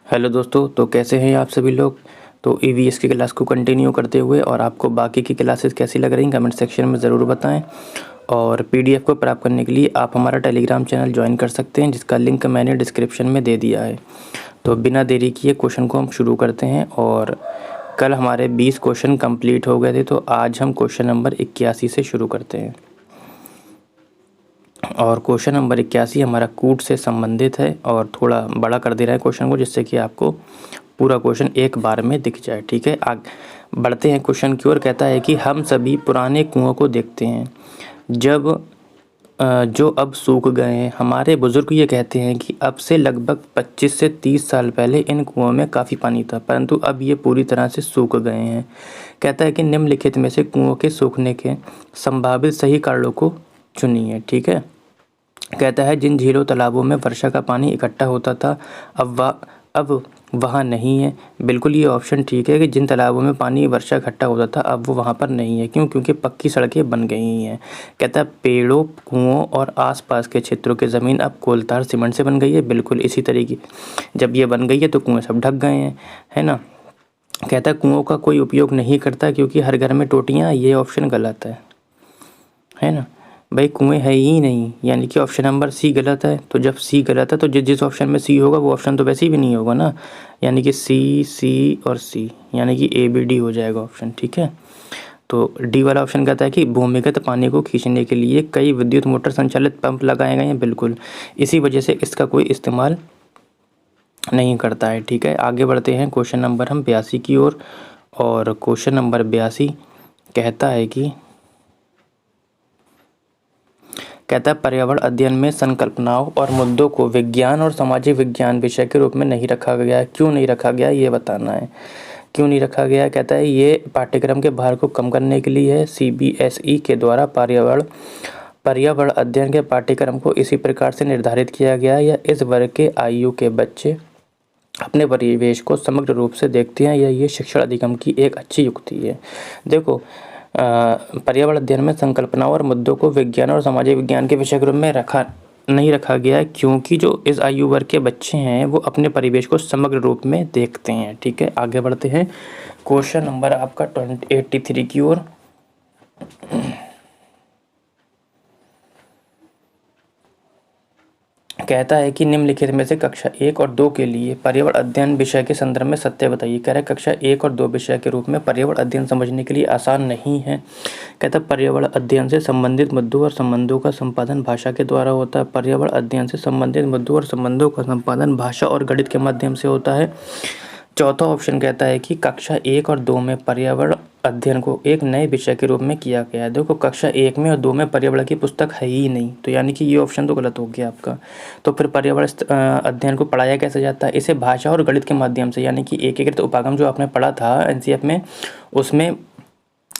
Hello दोस्तों, तो कैसे हैं आप सभी लोग। तो ईवीएस की क्लास को कंटिन्यू करते हुए और आपको बाकी की क्लासेस कैसी लग रही कमेंट सेक्शन में ज़रूर बताएं। और पीडीएफ को प्राप्त करने के लिए आप हमारा टेलीग्राम चैनल ज्वाइन कर सकते हैं, जिसका लिंक मैंने डिस्क्रिप्शन में दे दिया है। तो बिना देरी किए क्वेश्चन को हम शुरू करते हैं। और कल हमारे 20 क्वेश्चन कंप्लीट हो गए थे, तो आज हम क्वेश्चन नंबर 81 से शुरू करते हैं। और क्वेश्चन नंबर 81 हमारा कूट से संबंधित है और थोड़ा बड़ा कर दे रहा है क्वेश्चन को, जिससे कि आपको पूरा क्वेश्चन एक बार में दिख जाए। ठीक है, आगे बढ़ते हैं क्वेश्चन की ओर। कहता है कि हम सभी पुराने कुओं को देखते हैं जो अब सूख गए हैं। हमारे बुजुर्ग ये कहते हैं कि अब से लगभग 25 से 30 साल पहले इन कुओं में काफ़ी पानी था, परंतु अब ये पूरी तरह से सूख गए हैं। कहता है कि निम्नलिखित में से कुओं के सूखने के संभावित सही कारणों को चुनिए। ठीक है, कहता है जिन झीलों तालाबों में वर्षा का पानी इकट्ठा होता था अब वहाँ नहीं है। बिल्कुल ये ऑप्शन ठीक है कि जिन तालाबों में पानी वर्षा इकट्ठा होता था अब वो वहाँ पर नहीं है। क्यों? क्योंकि पक्की सड़कें बन गई हैं। कहता है पेड़ों, कुओं और आसपास के क्षेत्रों की ज़मीन अब कोलतार सीमेंट से बन गई है। बिल्कुल इसी तरीके जब ये बन गई है तो कुएँ सब ढक गए हैं, है ना। कहता है कुओं का कोई उपयोग नहीं करता क्योंकि हर घर में टोटियाँ। ये ऑप्शन गलत है ना। भाई कुएँ है ही नहीं, यानी कि ऑप्शन नंबर सी गलत है। तो जब सी गलत है तो जिस ऑप्शन में सी होगा वो ऑप्शन तो वैसे ही भी नहीं होगा ना, यानी कि सी और सी, यानी कि ABD हो जाएगा ऑप्शन। ठीक है, तो डी वाला ऑप्शन कहता है कि भूमिगत पानी को खींचने के लिए कई विद्युत मोटर संचालित पंप लगाए गए हैं। बिल्कुल इसी वजह से इसका कोई इस्तेमाल नहीं करता है। ठीक है, आगे बढ़ते हैं क्वेश्चन नंबर हम 82 की ओर। और क्वेश्चन नंबर 82 कहता है कि पर्यावरण अध्ययन में संकल्पनाओं और मुद्दों को विज्ञान और सामाजिक विज्ञान विषय के रूप में नहीं रखा गया। क्यों नहीं रखा गया ये बताना है। क्यों नहीं रखा गया? कहता है ये पाठ्यक्रम के भार को कम करने के लिए है। CBSE के द्वारा पर्यावरण अध्ययन के पाठ्यक्रम को इसी प्रकार से निर्धारित किया गया है, या इस वर्ग के आयु के बच्चे अपने परिवेश को समग्र रूप से देखते हैं, या ये शिक्षण अधिगम की एक अच्छी युक्ति है। देखो, पर्यावरण अध्ययन में संकल्पनाओं और मुद्दों को विज्ञान और सामाजिक विज्ञान के विषय के रूप में नहीं रखा गया है, क्योंकि जो इस आयु वर्ग के बच्चे हैं वो अपने परिवेश को समग्र रूप में देखते हैं। ठीक है, आगे बढ़ते हैं क्वेश्चन नंबर आपका 83 की ओर। कहता है कि निम्नलिखित में से कक्षा 1 और 2 के लिए पर्यावरण अध्ययन विषय के संदर्भ में सत्य बताइए। कह रहा है कक्षा 1 और 2 विषय के रूप में पर्यावरण अध्ययन समझने के लिए आसान नहीं है। कहता है पर्यावरण अध्ययन से संबंधित मुद्दों और संबंधों का संपादन भाषा के द्वारा होता है। पर्यावरण अध्ययन से संबंधित मुद्दों और संबंधों का संपादन भाषा और गणित के माध्यम से होता है। चौथा ऑप्शन कहता है कि कक्षा 1 और 2 में पर्यावरण अध्ययन को एक नए विषय के रूप में किया गया है। देखो, कक्षा 1 में और 2 में पर्यावरण की पुस्तक है ही नहीं, तो यानी कि ये ऑप्शन तो गलत हो गया आपका। तो फिर पर्यावरण अध्ययन को पढ़ाया कैसे जाता है? इसे भाषा और गणित के माध्यम से, यानी कि एकीकृत उपागम जो आपने पढ़ा था NCF में, उसमें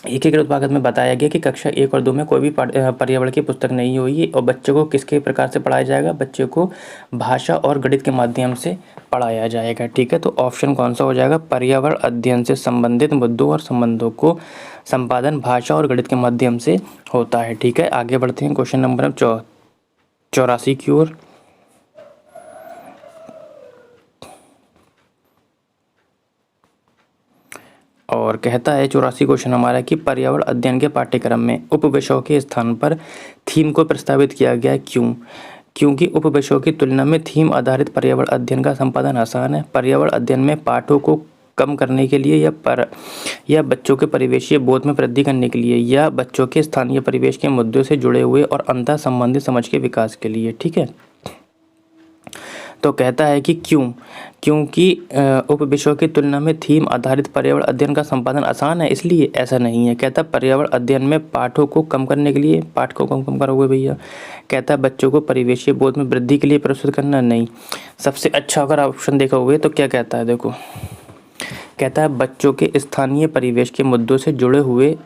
एकीकृत उपागम में बताया गया कि कक्षा 1 और 2 में कोई भी पर्यावरण की पुस्तक नहीं हुई। और बच्चों को किसके प्रकार से पढ़ाया जाएगा? बच्चों को भाषा और गणित के माध्यम से पढ़ाया जाएगा। ठीक है, तो ऑप्शन कौन सा हो जाएगा? पर्यावरण अध्ययन से संबंधित मुद्दों और संबंधों को संपादन भाषा और गणित के माध्यम से होता है। ठीक है, आगे बढ़ते हैं क्वेश्चन नंबर 84 की ओर। और कहता है 84 क्वेश्चन हमारा कि पर्यावरण अध्ययन के पाठ्यक्रम में उपविषयों के स्थान पर थीम को प्रस्तावित किया गया। क्यों? क्योंकि उपविषयों की तुलना में थीम आधारित पर्यावरण अध्ययन का संपादन आसान है। पर्यावरण अध्ययन में पाठों को कम करने के लिए या बच्चों के परिवेशीय बोध में वृद्धि करने के लिए, या बच्चों के स्थानीय परिवेश के मुद्दों से जुड़े हुए और अंतः संबंधित समझ के विकास के लिए। ठीक है, तो कहता है कि क्योंकि उपविषयों की तुलना में थीम आधारित पर्यावरण अध्ययन का संपादन आसान है, इसलिए ऐसा नहीं है। कहता है पर्यावरण अध्ययन में पाठों को कम करने के लिए, पाठ को कम करोगे भैया। कहता है बच्चों को परिवेशीय बोध में वृद्धि के लिए प्रस्तुत करना, नहीं। सबसे अच्छा अगर ऑप्शन देखा हुए तो क्या कहता है? देखो, कहता है बच्चों के स्थानीय परिवेश के मुद्दों से जुड़े हुए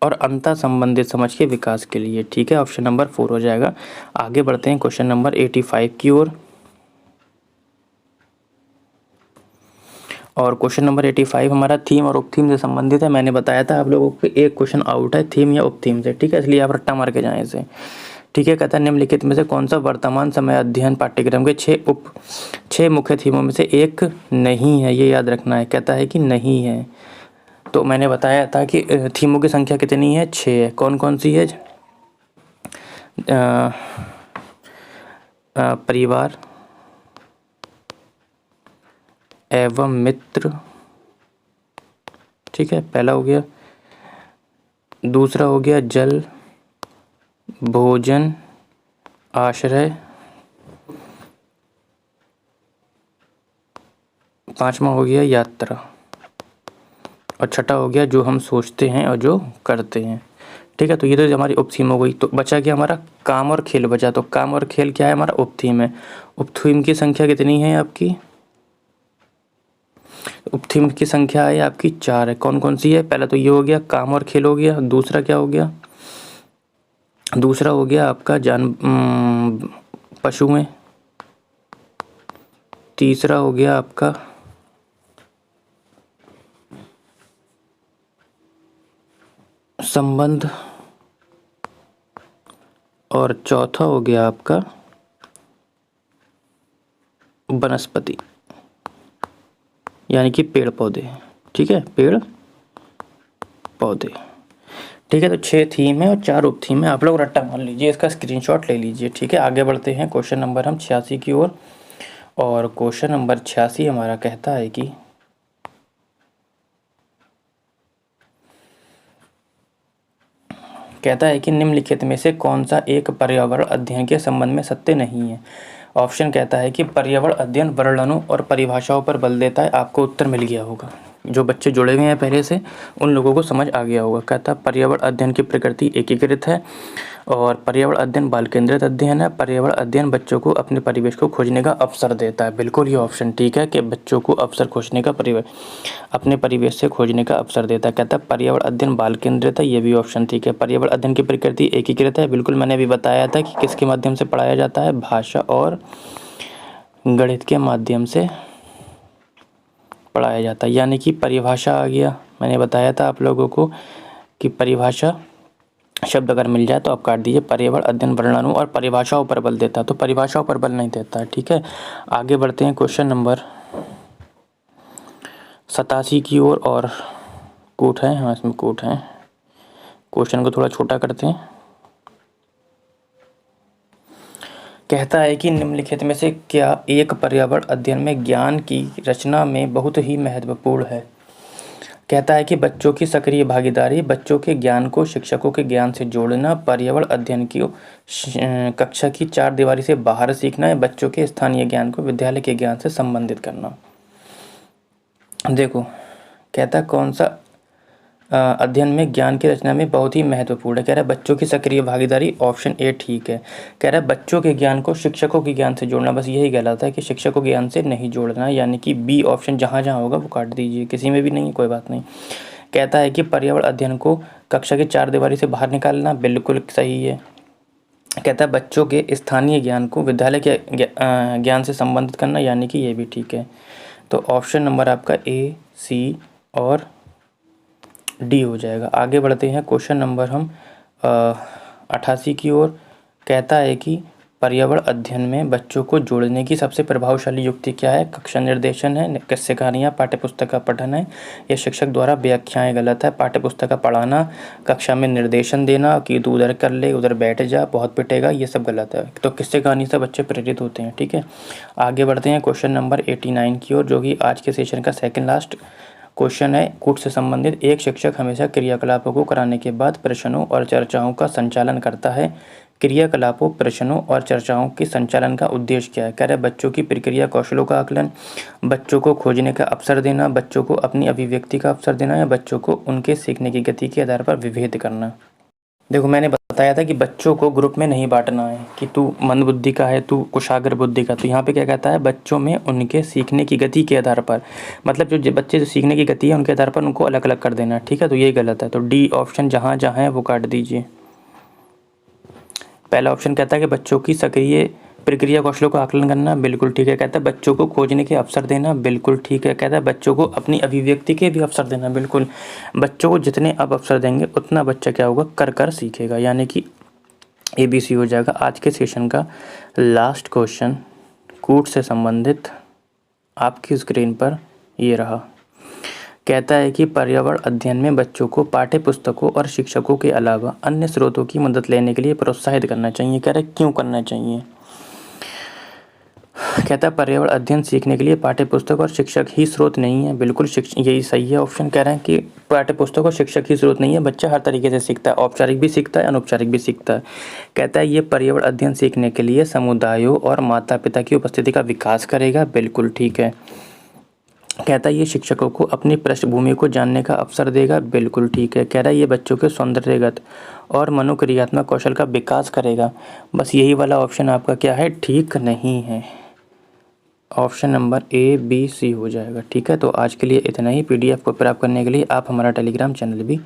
और अंतः संबंधित समझ के विकास के लिए। ठीक है, ऑप्शन नंबर 4 हो जाएगा। आगे बढ़ते हैं क्वेश्चन नंबर 85 की ओर। और क्वेश्चन नंबर 85 हमारा थीम और उपथीम से संबंधित है। मैंने बताया था आप लोगों को एक क्वेश्चन आउट है थीम या उपथीम से। ठीक है, इसलिए आप रट्टा मार के जाएं इसे। ठीक है। कहता है निम्नलिखित में से कौन सा वर्तमान समय अध्ययन पाठ्यक्रम के 6 मुख्य थीमों में से एक नहीं है, ये याद रखना है। कहता है कि नहीं है। तो मैंने बताया था कि थीमों की संख्या कितनी है, 6 है। कौन कौन सी है? परिवार एवं मित्र, ठीक है, पहला हो गया। दूसरा हो गया जल, भोजन, आश्रय। पांचवा हो गया यात्रा। और छठा हो गया जो हम सोचते हैं और जो करते हैं। ठीक है, तो ये तो हमारी उपथीम हो गई। तो बचा गया हमारा काम और खेल बचा। तो काम और खेल क्या है? हमारा उपथीम है। उपथीम की संख्या कितनी है आपकी? उपथीम की संख्या है आपकी 4 है। कौन कौन सी है? पहला तो ये हो गया काम और खेल हो गया। दूसरा क्या हो गया? दूसरा हो गया आपका पशुएं। तीसरा हो गया आपका संबंध। और चौथा हो गया आपका वनस्पति, यानी कि पेड़ पौधे। ठीक है, पेड़ पौधे। ठीक है, तो 6 थीम है और 4 उप थीम है। आप लोग रट्टा मान लीजिए, इसका स्क्रीनशॉट ले लीजिए। ठीक है, आगे बढ़ते हैं क्वेश्चन नंबर हम 86 की ओर। और क्वेश्चन नंबर 86 हमारा कहता है कि निम्नलिखित में से कौन सा एक पर्यावरण अध्ययन के संबंध में सत्य नहीं है। ऑप्शन कहता है कि पर्यावरण अध्ययन वर्णनों और परिभाषाओं पर बल देता है। आपको उत्तर मिल गया होगा, जो बच्चे जुड़े हुए हैं पहले से उन लोगों को समझ आ गया होगा। कहता है पर्यावरण अध्ययन की प्रकृति एकीकृत है और पर्यावरण अध्ययन बाल केंद्रित अध्ययन है। पर्यावरण अध्ययन बच्चों को अपने परिवेश को खोजने का अवसर देता है। बिल्कुल ये ऑप्शन ठीक है कि बच्चों को अवसर खोजने का अपने परिवेश से खोजने का अवसर देता है। कहता है पर्यावरण अध्ययन बाल केंद्रित है, ये भी ऑप्शन ठीक है। पर्यावरण अध्ययन की प्रकृति एकीकृत है, बिल्कुल मैंने अभी बताया था कि किसके माध्यम से पढ़ाया जाता है, भाषा और गणित के माध्यम से पढ़ाया जाता है। यानी कि परिभाषा आ गया, मैंने बताया था आप लोगों को कि परिभाषा शब्द अगर मिल जाए तो आप काट दीजिए। पर्यावरण अध्ययन वर्णनों और परिभाषाओं पर बल देता है, तो परिभाषाओं पर बल नहीं देता है। ठीक है, आगे बढ़ते हैं क्वेश्चन नंबर 87 की ओर। और कोट है, हाँ इसमें कोट है। क्वेश्चन को थोड़ा छोटा करते हैं। कहता है कि निम्नलिखित में से क्या एक पर्यावरण अध्ययन में ज्ञान की रचना में बहुत ही महत्वपूर्ण है। कहता है कि बच्चों की सक्रिय भागीदारी, बच्चों के ज्ञान को शिक्षकों के ज्ञान से जोड़ना, पर्यावरण अध्ययन की कक्षा की 4 दीवारी से बाहर सीखना है, बच्चों के स्थानीय ज्ञान को विद्यालय के ज्ञान से संबंधित करना। देखो, कहता है कौन सा अध्ययन में ज्ञान की रचना में बहुत ही महत्वपूर्ण है। कह रहा है बच्चों की सक्रिय भागीदारी, ऑप्शन ए ठीक है। कह रहा है बच्चों के ज्ञान को शिक्षकों के ज्ञान से जोड़ना, बस यही गलत है कि शिक्षकों के ज्ञान से नहीं जोड़ना, यानी कि बी ऑप्शन जहाँ जहाँ होगा वो काट दीजिए, किसी में भी नहीं, कोई बात नहीं। कहता है कि पर्यावरण अध्ययन को कक्षा की 4 दीवारी से बाहर निकालना, बिल्कुल सही है। कहता है बच्चों के स्थानीय ज्ञान को विद्यालय के ज्ञान से संबंधित करना, यानी कि ये भी ठीक है। तो ऑप्शन नंबर आपका ए, सी और डी हो जाएगा। आगे बढ़ते हैं क्वेश्चन नंबर हम 88 की ओर। कहता है कि पर्यावरण अध्ययन में बच्चों को जोड़ने की सबसे प्रभावशाली युक्ति क्या है। कक्षा निर्देशन है, किस्से कहानियाँ, पाठ्यपुस्तक का पठन है या शिक्षक द्वारा व्याख्याएं। गलत है। पाठ्यपुस्तक का पढ़ाना, कक्षा में निर्देशन देना कि तू उधर कर ले, उधर बैठ जा, बहुत पिटेगा, ये सब गलत है। तो किस्से कहानी से बच्चे प्रेरित होते हैं। ठीक है, आगे बढ़ते हैं क्वेश्चन नंबर 89 की ओर, जो कि आज के सेशन का सेकेंड लास्ट क्वेश्चन है। कूट से संबंधित एक शिक्षक हमेशा क्रियाकलापों को कराने के बाद प्रश्नों और चर्चाओं का संचालन करता है। क्रियाकलापों, प्रश्नों और चर्चाओं के संचालन का उद्देश्य क्या है। कह रहे बच्चों की प्रक्रिया कौशलों का आकलन, बच्चों को खोजने का अवसर देना, बच्चों को अपनी अभिव्यक्ति का अवसर देना या बच्चों को उनके सीखने की गति के आधार पर विभेद करना। देखो, मैंने बताया था कि बच्चों को ग्रुप में नहीं बांटना है कि तू मंद बुद्धि का है, तू कुशाग्र बुद्धि का। तो यहाँ पे क्या कहता है, बच्चों में उनके सीखने की गति के आधार पर, मतलब जो बच्चे जो सीखने की गति है उनके आधार पर उनको अलग अलग कर देना। ठीक है, तो ये गलत है। तो डी ऑप्शन जहाँ जहाँ है वो काट दीजिए। पहला ऑप्शन कहता है कि बच्चों की सक्रिय प्रक्रिया कौशलों का आकलन करना, बिल्कुल ठीक है। कहता है बच्चों को खोजने के अवसर देना, बिल्कुल ठीक है। कहता है बच्चों को अपनी अभिव्यक्ति के भी अवसर देना, बिल्कुल। बच्चों को जितने अब अवसर देंगे उतना बच्चा क्या होगा, कर कर सीखेगा, यानी कि ABC हो जाएगा। आज के सेशन का लास्ट क्वेश्चन कूट से संबंधित आपकी स्क्रीन पर ये रहा। कहता है कि पर्यावरण अध्ययन में बच्चों को पाठ्य पुस्तकों और शिक्षकों के अलावा अन्य स्रोतों की मदद लेने के लिए प्रोत्साहित करना चाहिए। कह रहे क्यों करना चाहिए? कहता है पर्यावरण अध्ययन सीखने के लिए पाठ्य पुस्तक और शिक्षक ही स्रोत नहीं है। बिल्कुल यही सही है ऑप्शन। कह रहे हैं कि पाठ्य पुस्तक और शिक्षक ही स्रोत नहीं है, बच्चा हर तरीके से सीखता है, औपचारिक भी सीखता है, अनौपचारिक भी सीखता है। कहता है ये पर्यावरण अध्ययन सीखने के लिए समुदायों और माता पिता की उपस्थिति का विकास करेगा। बिल्कुल ठीक है। कहता है ये शिक्षकों को अपनी पृष्ठभूमि को जानने का अवसर देगा। बिल्कुल ठीक है। कह रहा है ये बच्चों के सौंदर्यगत और मनोक्रियात्मक कौशल का विकास करेगा। बस यही वाला ऑप्शन आपका क्या है? ठीक नहीं है। ऑप्शन नंबर ABC हो जाएगा। ठीक है, तो आज के लिए इतना ही। PDF को प्राप्त करने के लिए आप हमारा टेलीग्राम चैनल भी